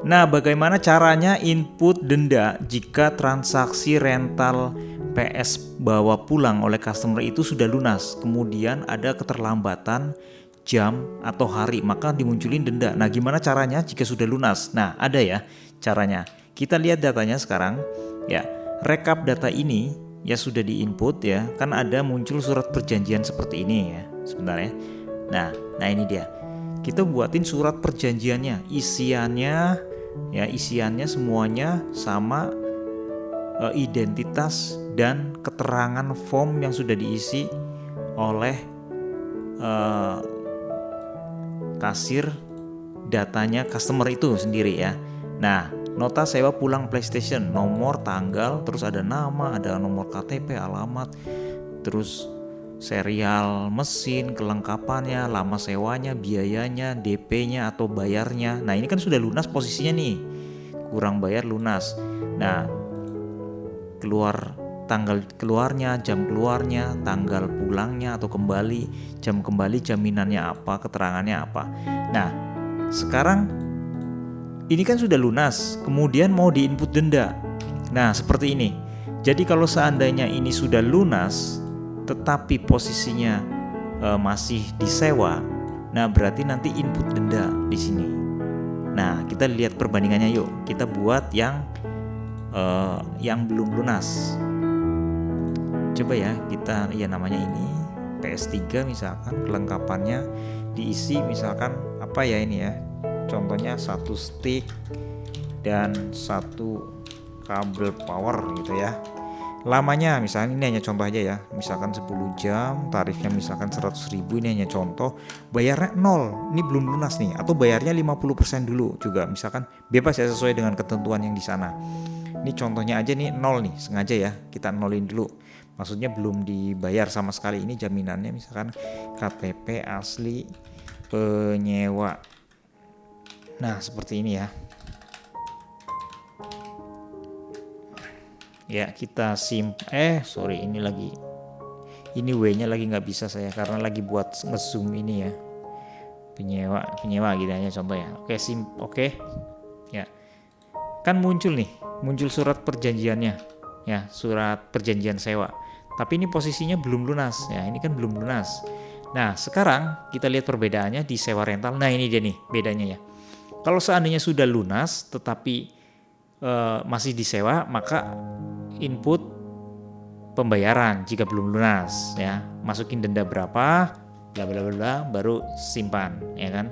Nah, bagaimana caranya input denda jika transaksi rental PS bawa pulang oleh customer itu sudah lunas, kemudian ada keterlambatan jam atau hari, maka dimunculin denda. Nah, gimana caranya jika sudah lunas? Nah, ada ya caranya. Kita lihat datanya sekarang. Ya, rekap data ini ya sudah diinput ya, kan ada muncul surat perjanjian seperti ini ya. Sebentar ya. Nah ini dia. Kita buatin surat perjanjiannya, isiannya semuanya sama, identitas dan keterangan form yang sudah diisi oleh kasir, datanya customer itu sendiri ya. Nah, nota sewa pulang PlayStation, nomor, tanggal, terus ada nama, ada nomor KTP, alamat, terus serial mesin, kelengkapannya, lama sewanya, biayanya, DP-nya atau bayarnya. Nah, ini kan sudah lunas posisinya nih. Kurang bayar lunas. Nah, tanggal keluarnya, jam keluarnya, tanggal pulangnya atau kembali, jam kembali, jaminannya apa, keterangannya apa. Nah, sekarang ini kan sudah lunas, kemudian mau diinput denda. Nah, seperti ini. Jadi kalau seandainya ini sudah lunas tetapi posisinya masih disewa, nah berarti nanti input denda di sini. Nah, kita lihat perbandingannya yuk. Kita buat yang belum lunas. Coba ya, kita ya namanya ini PS3 misalkan, kelengkapannya diisi misalkan apa ya ini ya. Contohnya 1 stick dan 1 kabel power gitu ya. Lamanya misalnya ini hanya contoh aja ya, misalkan 10 jam, tarifnya misalkan 100.000, ini hanya contoh, bayarnya 0, ini belum lunas nih, atau bayarnya 50% dulu juga, misalkan bebas ya sesuai dengan ketentuan yang di sana. Ini contohnya aja nih 0 nih, sengaja ya kita nolin dulu, maksudnya belum dibayar sama sekali. Ini jaminannya misalkan KTP asli penyewa. Nah seperti ini ya. Ya kita ini W-nya lagi nggak bisa saya karena lagi buat ngezoom ini ya, penyewa gitu aja contoh ya. Oke ya, kan muncul surat perjanjiannya ya, surat perjanjian sewa, tapi ini posisinya belum lunas ya, ini kan belum lunas. Nah sekarang kita lihat perbedaannya di sewa rental. Nah ini dia nih bedanya ya, kalau seandainya sudah lunas tetapi masih disewa, maka input pembayaran jika belum lunas ya, masukin denda berapa, bla bla bla, baru simpan ya kan,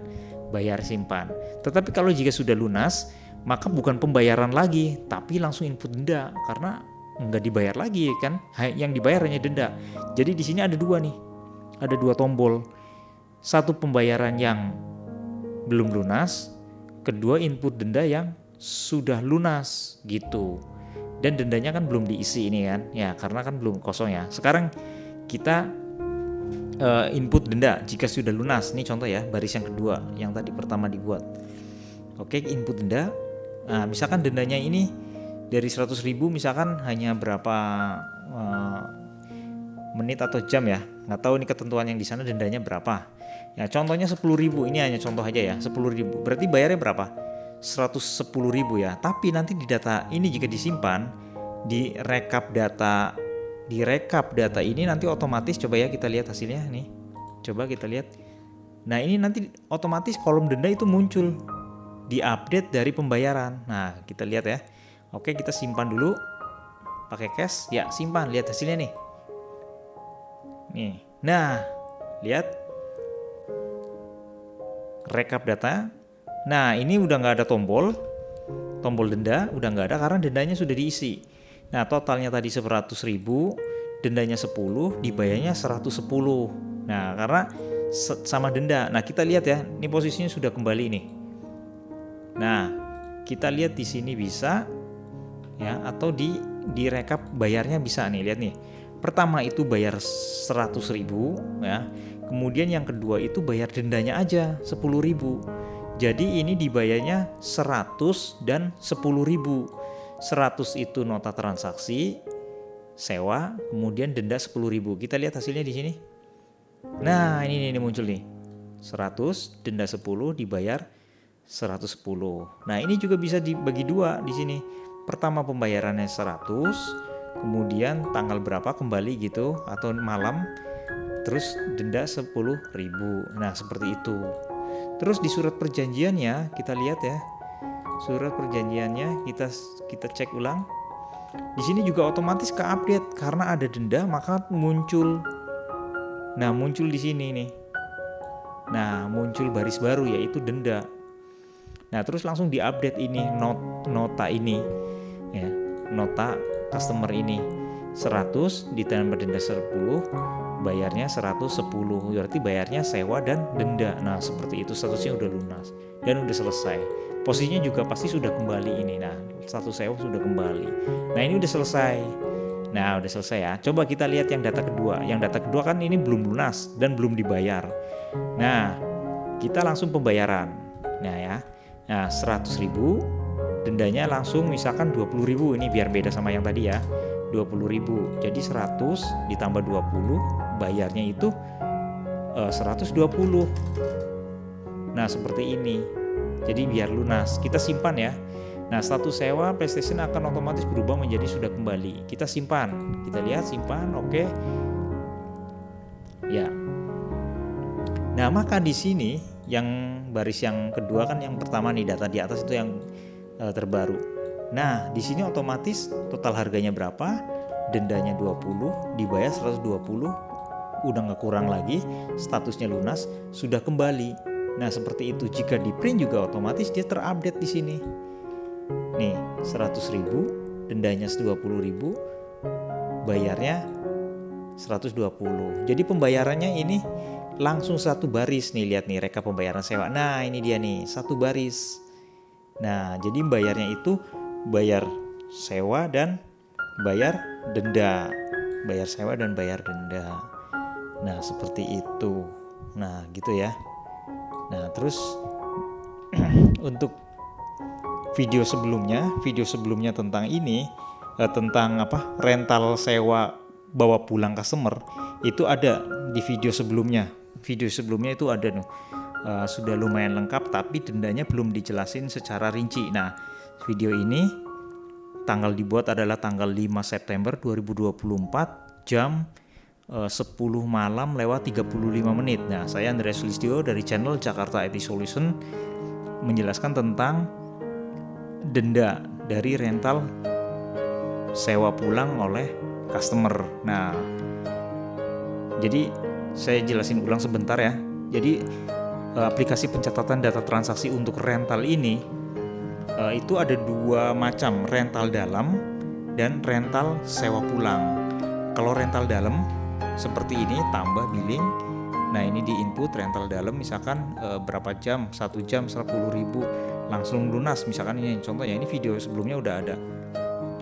bayar simpan. Tetapi kalau jika sudah lunas, maka bukan pembayaran lagi, tapi langsung input denda karena nggak dibayar lagi kan, yang dibayar hanya denda. Jadi di sini ada dua tombol, satu pembayaran yang belum lunas, kedua input denda yang sudah lunas gitu. Dan dendanya kan belum diisi ini kan ya, karena kan belum kosong ya. Sekarang kita input denda jika sudah lunas. Ini contoh ya, baris yang kedua yang tadi pertama dibuat. Oke, input denda. Nah, misalkan dendanya ini dari 100.000 misalkan hanya berapa menit atau jam ya, nggak tahu ini ketentuan yang di sana dendanya berapa ya. Contohnya 10.000, ini hanya contoh aja ya, 10.000 berarti bayarnya berapa, 110.000 ya. Tapi nanti di data ini jika disimpan di rekap data ini nanti otomatis, coba ya kita lihat hasilnya nih, coba kita lihat. Nah ini nanti otomatis kolom denda itu muncul di update dari pembayaran. Nah kita lihat ya. Oke, kita simpan dulu pakai cash ya, simpan, lihat hasilnya nih. Nah lihat rekap data. Nah ini udah nggak ada tombol denda, udah nggak ada karena dendanya sudah diisi. Nah totalnya tadi 100.000, dendanya 10, dibayarnya 110. Nah karena sama denda. Nah kita lihat ya, ini posisinya sudah kembali nih. Nah kita lihat di sini bisa ya, atau di rekap bayarnya bisa nih, lihat nih. Pertama itu bayar 100.000 ya. Kemudian yang kedua itu bayar dendanya aja 10.000. Jadi ini dibayarnya 100 dan 10.000. 100 itu nota transaksi sewa, kemudian denda 10.000. Kita lihat hasilnya di sini. Nah, ini muncul nih. 100 denda 10 dibayar 110. Nah, ini juga bisa dibagi dua di sini. Pertama pembayarannya 100, kemudian tanggal berapa kembali gitu atau malam, terus denda 10.000. Nah, seperti itu. Terus di surat perjanjiannya kita lihat ya. Surat perjanjiannya kita cek ulang. Di sini juga otomatis ke-update karena ada denda maka muncul. Nah, muncul di sini nih. Nah, muncul baris baru yaitu denda. Nah, terus langsung diupdate ini nota ini. Ya, nota customer ini 100 ditambah denda 10, bayarnya 110. Berarti bayarnya sewa dan denda. Nah, seperti itu statusnya udah lunas dan udah selesai. Posisinya juga pasti sudah kembali ini. Nah, status sewa sudah kembali. Nah, ini udah selesai. Nah, udah selesai ya. Coba kita lihat yang data kedua. Yang data kedua kan ini belum lunas dan belum dibayar. Nah, kita langsung pembayaran. Nah ya. Nah, 100.000, dendanya langsung misalkan 20.000. Ini biar beda sama yang tadi ya. 20.000. Jadi 100 ditambah 20, bayarnya itu 120. Nah, seperti ini. Jadi biar lunas. Kita simpan ya. Nah, status sewa PlayStation akan otomatis berubah menjadi sudah kembali. Kita simpan. Kita lihat simpan, oke. Ya. Nah, maka di sini yang baris yang kedua kan yang pertama nih, data di atas itu yang terbaru. Nah, di sini otomatis total harganya berapa? Dendanya 20, dibayar 120, udah nggak kurang lagi, statusnya lunas, sudah kembali. Nah, seperti itu. Jika di print juga otomatis dia terupdate di sini. Nih, 100.000, dendanya 20.000, bayarnya 120. Jadi pembayarannya ini langsung satu baris nih, lihat nih rekap pembayaran sewa. Nah, ini dia nih, satu baris. Nah, jadi bayarnya itu bayar sewa dan bayar denda. Bayar sewa dan bayar denda. Nah, seperti itu. Nah, gitu ya. Nah, terus untuk video sebelumnya tentang ini, tentang rental sewa bawa pulang customer, itu ada di video sebelumnya. Video sebelumnya itu ada nih, sudah lumayan lengkap, tapi dendanya belum dijelasin secara rinci. Nah, video ini tanggal dibuat adalah tanggal 5 September 2024 jam 10 malam lewat 35 menit. Nah, saya Andreas Sulistyo dari channel Jakarta IT Solution menjelaskan tentang denda dari rental sewa pulang oleh customer. Nah, jadi saya jelasin ulang sebentar ya. Jadi aplikasi pencatatan data transaksi untuk rental ini itu ada dua macam, rental dalam dan rental sewa pulang. Kalau rental dalam seperti ini, tambah billing. Nah, ini di input rental dalam misalkan berapa jam, 1 jam 10.000, langsung lunas. Misalkan ini contohnya, ini video sebelumnya udah ada.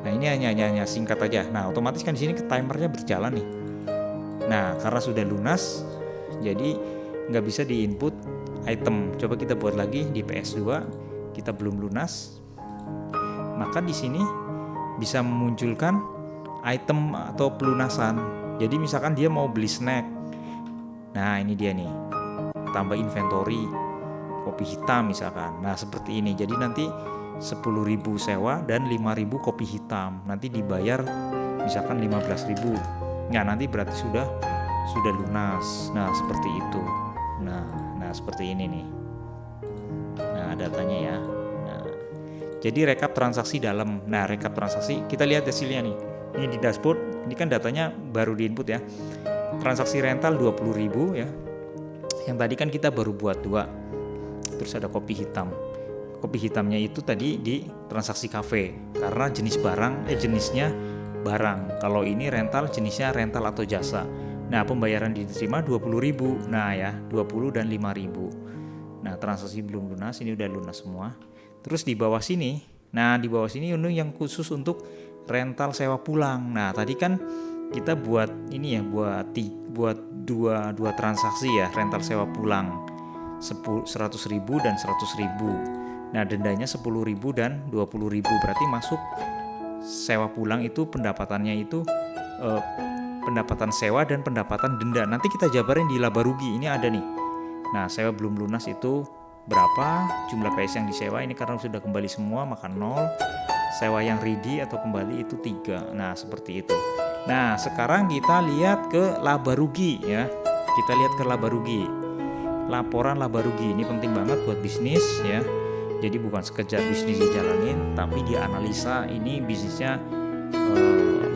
Nah, ini hanya singkat aja. Nah, otomatis kan di sini timernya berjalan nih. Nah, karena sudah lunas, jadi nggak bisa di input item. Coba kita buat lagi di PS2, kita belum lunas. Maka di sini bisa memunculkan item atau pelunasan. Jadi misalkan dia mau beli snack. Nah, ini dia nih. Tambah inventory, kopi hitam misalkan. Nah, seperti ini. Jadi nanti 10.000 sewa dan 5.000 kopi hitam. Nanti dibayar misalkan 15.000. Nah, nanti berarti sudah lunas. Nah, seperti itu. Nah, seperti ini nih. Nah, datanya ya. Nah, jadi rekap transaksi dalam. Nah, rekap transaksi kita lihat hasilnya nih. Ini di dashboard. Ini kan datanya baru di input ya. Transaksi rental 20.000 ya. Yang tadi kan kita baru buat 2. Terus ada kopi hitam. Kopi hitamnya itu tadi di transaksi cafe karena jenisnya barang. Kalau ini rental, jenisnya rental atau jasa. Nah, pembayaran diterima 20.000. Nah ya, 20 dan 5.000. Nah, transaksi belum lunas, ini udah lunas semua. Terus di bawah sini, nah di bawah sini ini yang khusus untuk rental sewa pulang. Nah, tadi kan kita buat ini ya, buat dua transaksi ya, rental sewa pulang 100.000 dan 100.000. Nah, dendanya 10.000 dan 20.000, berarti masuk sewa pulang itu pendapatannya itu pendapatan sewa dan pendapatan denda. Nanti kita jabarin di laba rugi, ini ada nih. Nah, sewa belum lunas itu berapa jumlah PS yang disewa. Ini karena sudah kembali semua maka 0. Sewa yang ready atau kembali itu 3. Nah seperti itu. Nah sekarang kita lihat ke laba rugi ya. Kita lihat ke laba rugi. Laporan laba rugi ini penting banget buat bisnis ya. Jadi bukan sekedar bisnis dijalanin, tapi dia analisa ini bisnisnya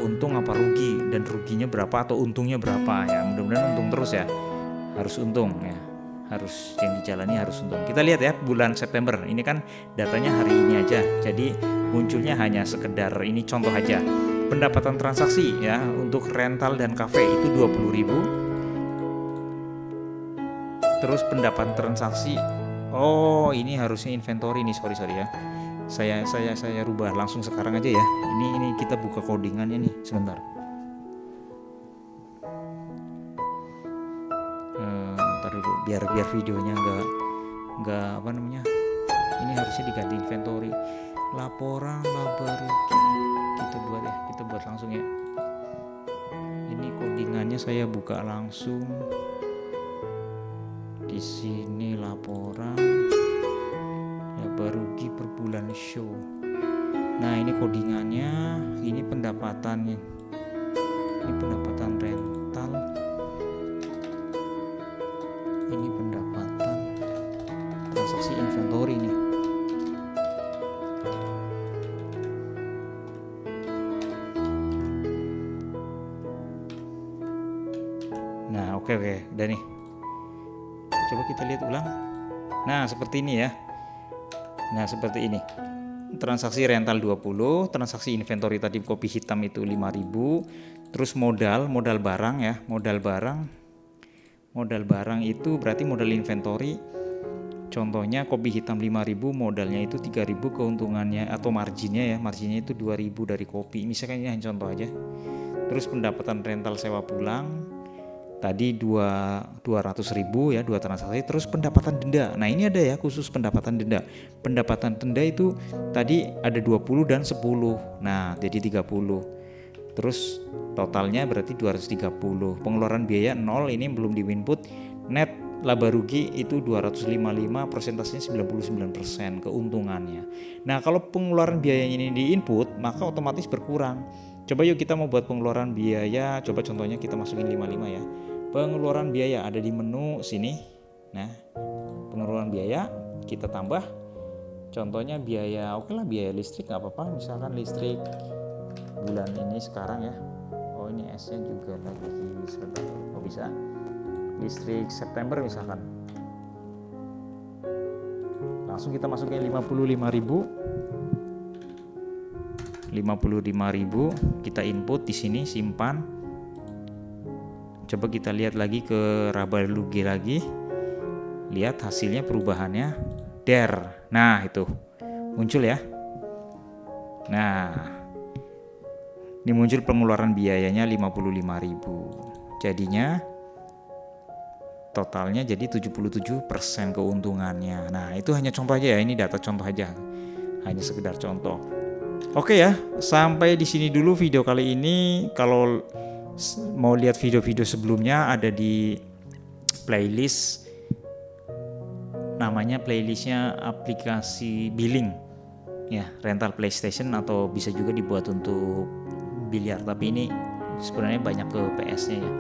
untung apa rugi, dan ruginya berapa atau untungnya berapa ya. Mudah-mudahan untung terus ya, harus untung ya, harus yang dijalani harus untung. Kita lihat ya bulan September ini kan datanya hari ini aja, jadi munculnya hanya sekedar ini contoh aja. Pendapatan transaksi ya untuk rental dan cafe itu 20.000. Terus pendapatan transaksi, oh ini harusnya inventory nih, sorry ya. Saya rubah langsung sekarang aja ya. Ini kita buka codingannya nih sebentar. Ntar dulu biar videonya nggak apa namanya. Ini harusnya diganti inventory. Laporan laba rugi kita buat langsung ya. Ini codingannya saya buka langsung. Di sini laporan laba rugi per bulan show. Nah ini codingannya, ini pendapatannya, ini pendapatan rental, ini pendapatan transaksi inventory nih. Nah oke udah nih. Coba kita lihat ulang. Nah seperti ini ya. Nah seperti ini. Transaksi rental 20, transaksi inventory tadi kopi hitam itu 5.000. Terus modal barang ya. Modal barang itu berarti modal inventory. Contohnya kopi hitam 5.000, modalnya itu 3.000, keuntungannya atau marginnya itu 2.000 dari kopi. Misalkan ini hanya contoh aja. Terus pendapatan rental sewa pulang tadi 200.000 ya, 2 transaksi. Terus pendapatan denda. Nah ini ada ya khusus pendapatan denda. Pendapatan denda itu tadi ada 20 dan 10. Nah jadi 30. Terus totalnya berarti 230. Pengeluaran biaya 0, ini belum di input. Net laba rugi itu 255, persentasenya 99% keuntungannya. Nah kalau pengeluaran biayanya ini di input maka otomatis berkurang. Coba yuk kita mau buat pengeluaran biaya. Coba contohnya kita masukin 55 ya. Pengeluaran biaya ada di menu sini. Nah, pengeluaran biaya kita tambah. Contohnya biaya, oke lah biaya listrik nggak apa-apa. Misalkan listrik bulan ini sekarang ya. Oh ini S-nya juga lagi sebentar. Oh bisa. Listrik September misalkan. Langsung kita masukin 55.000. 55.000 kita input di sini, simpan. Coba kita lihat lagi ke laba rugi lagi. Lihat hasilnya perubahannya. Nah, itu muncul ya. Nah, ini muncul pengeluaran biayanya 55.000. Jadinya totalnya jadi 77% keuntungannya. Nah, itu hanya contoh aja ya. Ini data contoh aja. Hanya sekedar contoh. Oke ya, sampai di sini dulu video kali ini. Kalau mau lihat video-video sebelumnya ada di playlist, namanya playlistnya aplikasi billing ya, rental PlayStation, atau bisa juga dibuat untuk biliar, tapi ini sebenarnya banyak ke PS-nya ya,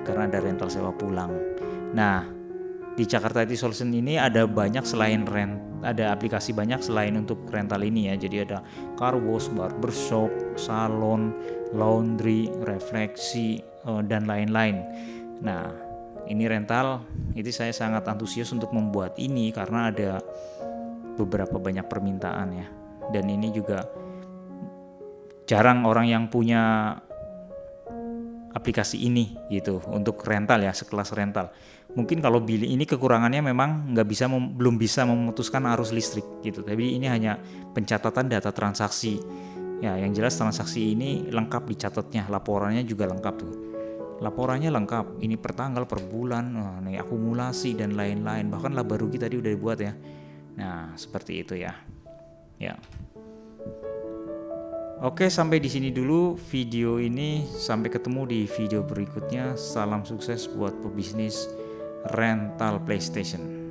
karena ada rental sewa pulang. Nah di Jakarta IT Solution ini ada banyak selain ada aplikasi banyak selain untuk rental ini ya. Jadi ada car wash, barbershop, salon, laundry, refleksi, dan lain-lain. Nah ini rental, itu saya sangat antusias untuk membuat ini karena ada beberapa banyak permintaan ya. Dan ini juga jarang orang yang punya aplikasi ini gitu untuk rental ya, sekelas rental. Mungkin kalau billing ini kekurangannya memang belum bisa memutuskan arus listrik gitu. Tapi ini hanya pencatatan data transaksi. Ya, yang jelas transaksi ini lengkap dicatatnya, laporannya juga lengkap tuh. Laporannya lengkap, ini per tanggal, per bulan, nih akumulasi dan lain-lain. Bahkan laba rugi tadi udah dibuat ya. Nah, seperti itu ya. Ya. Oke, sampai di sini dulu video ini. Sampai ketemu di video berikutnya. Salam sukses buat pebisnis rental PlayStation.